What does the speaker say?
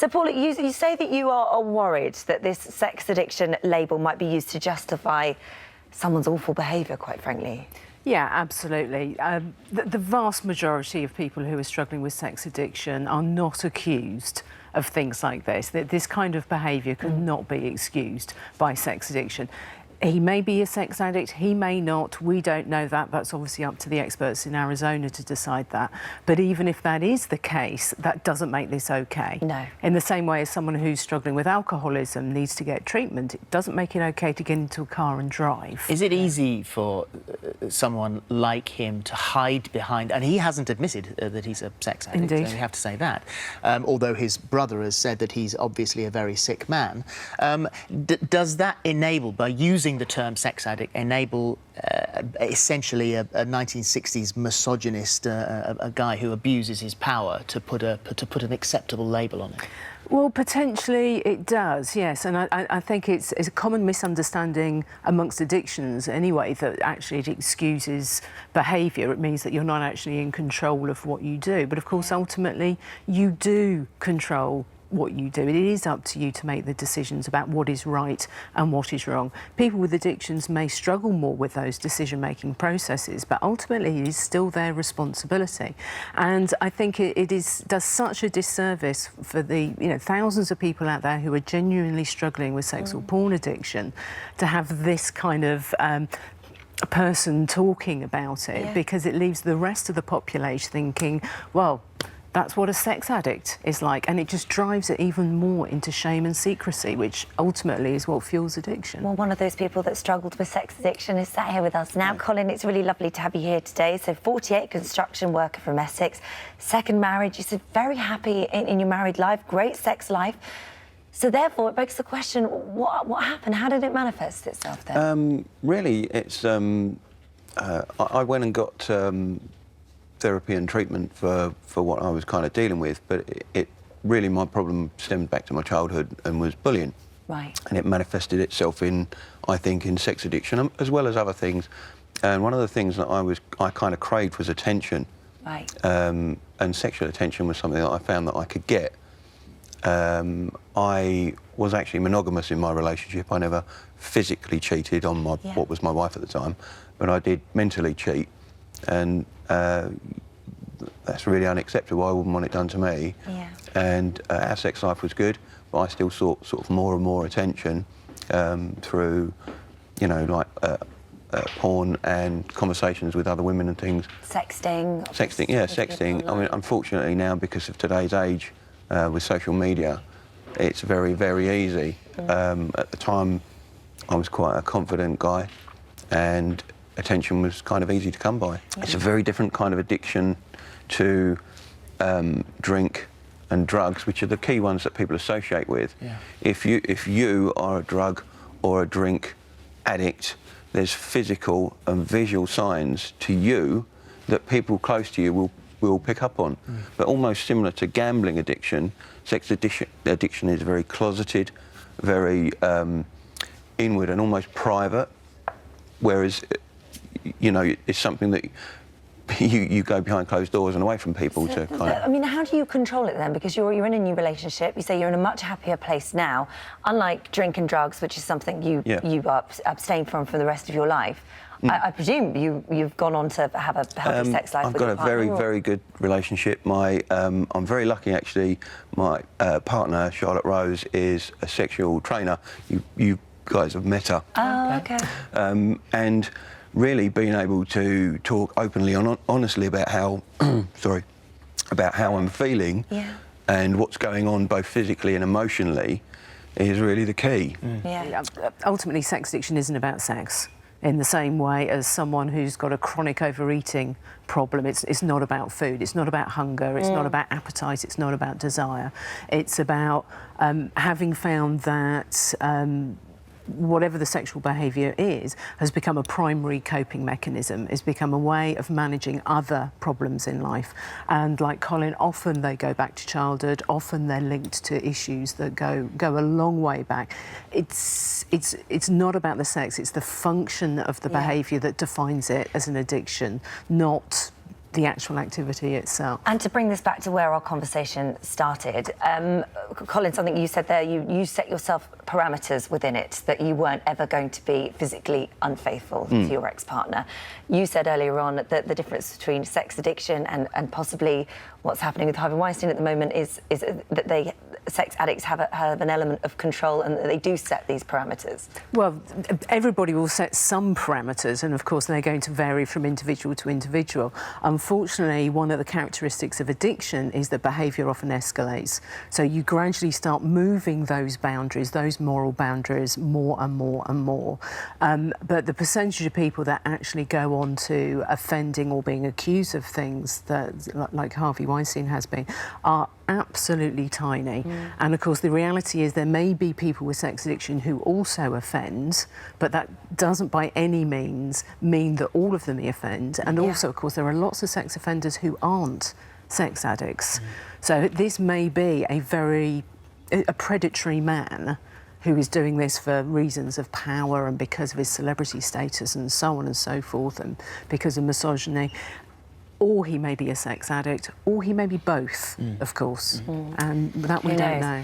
So, Paula, you say that you are worried that this sex addiction label might be used to justify someone's awful behaviour, quite frankly. Yeah, absolutely. The vast majority of people who are struggling with sex addiction are not accused of things like this. That this kind of behaviour cannot be excused by sex addiction. He may be a sex addict, he may not, we don't know that. That's obviously up to the experts in Arizona to decide that. But even if that is the case, that doesn't make this okay. No. In the same way as someone who's struggling with alcoholism needs to get treatment, it doesn't make it okay to get into a car and drive. Is it easy for someone like him to hide behind, and he hasn't admitted that he's a sex addict, Indeed. we have to say that, although his brother has said that he's obviously a very sick man. Does that enable, by using the term sex addict, enable essentially a 1960s misogynist, a guy who abuses his power to put an acceptable label on it? Well, potentially it does, yes. And I think it's a common misunderstanding amongst addictions anyway, that actually it excuses behaviour. It means that you're not actually in control of what you do. But of course, ultimately, you do control what you do. It is up to you to make the decisions about what is right and what is wrong. People with addictions may struggle more with those decision-making processes, but ultimately it is still their responsibility. And I think it does such a disservice for the thousands of people out there who are genuinely struggling with sexual porn addiction to have this kind of a person talking about it, because it leaves the rest of the population thinking, well, that's what a sex addict is like, and it just drives it even more into shame and secrecy, which ultimately is what fuels addiction. Well, one of those people that struggled with sex addiction is sat here with us now. Colin, it's really lovely to have you here today. So 48, construction worker from Essex, second marriage. You said very happy in your married life, great sex life. So therefore, it begs the question, what happened? How did it manifest itself then? Really, it's... I went and got therapy and treatment for what I was kind of dealing with, but it really, my problem stemmed back to my childhood and was bullying. Right. And it manifested itself in, I think, in sex addiction, as well as other things. And one of the things that I kind of craved was attention. Right. And sexual attention was something that I found that I could get. I was actually monogamous in my relationship. I never physically cheated on what was my wife at the time, but I did mentally cheat. And that's really unacceptable. I wouldn't want it done to me. Yeah. And our sex life was good, but I still sought sort of more and more attention through, porn and conversations with other women and things. Sexting. Sexting, yeah, sexting. I mean, unfortunately now, because of today's age, with social media, it's very, very easy. At the time, I was quite a confident guy, and attention was kind of easy to come by. It's a very different kind of addiction to drink and drugs, which are the key ones that people associate with. Yeah. If you are a drug or a drink addict, there's physical and visual signs to you that people close to you will pick up on. But almost similar to gambling addiction, sex addiction is very closeted, very inward and almost private, whereas it's something that you go behind closed doors and away from people to kind of... I mean, how do you control it then? Because you're in a new relationship. You say you're in a much happier place now, unlike drink and drugs, which is something you abstain from for the rest of your life. I presume you've gone on to have a healthy sex life. I've got a very, very good relationship. I'm very lucky, actually. My partner, Charlotte Rose, is a sexual trainer. You guys have met her. Oh, okay. And really being able to talk openly and honestly about how, about how I'm feeling and what's going on both physically and emotionally is really the key. Yeah. Ultimately, sex addiction isn't about sex. In the same way as someone who's got a chronic overeating problem, it's not about food, it's not about hunger, it's not about appetite, it's not about desire. It's about having found that whatever the sexual behaviour is, has become a primary coping mechanism, has become a way of managing other problems in life. And like Colin, often they go back to childhood, often they're linked to issues that go a long way back. It's not about the sex, it's the function of the behaviour that defines it as an addiction, not the actual activity itself. And to bring this back to where our conversation started, Colin, something you said there, you set yourself parameters within it, that you weren't ever going to be physically unfaithful to your ex-partner. You said earlier on that the difference between sex addiction and possibly what's happening with Harvey Weinstein at the moment is that sex addicts have an element of control, and that they do set these parameters. Well, everybody will set some parameters, and of course they're going to vary from individual to individual. Unfortunately, one of the characteristics of addiction is that behaviour often escalates. So you gradually start moving those boundaries, those moral boundaries, more and more and more. But the percentage of people that actually go on to offending or being accused of things that, like Harvey Weinstein has been, are absolutely tiny. And of course the reality is there may be people with sex addiction who also offend, but that doesn't by any means mean that all of them offend. And also, of course, there are lots of sex offenders who aren't sex addicts. So this may be a predatory man who is doing this for reasons of power and because of his celebrity status and so on and so forth, and because of misogyny. Or he may be a sex addict, or he may be both, of course. And that we don't know.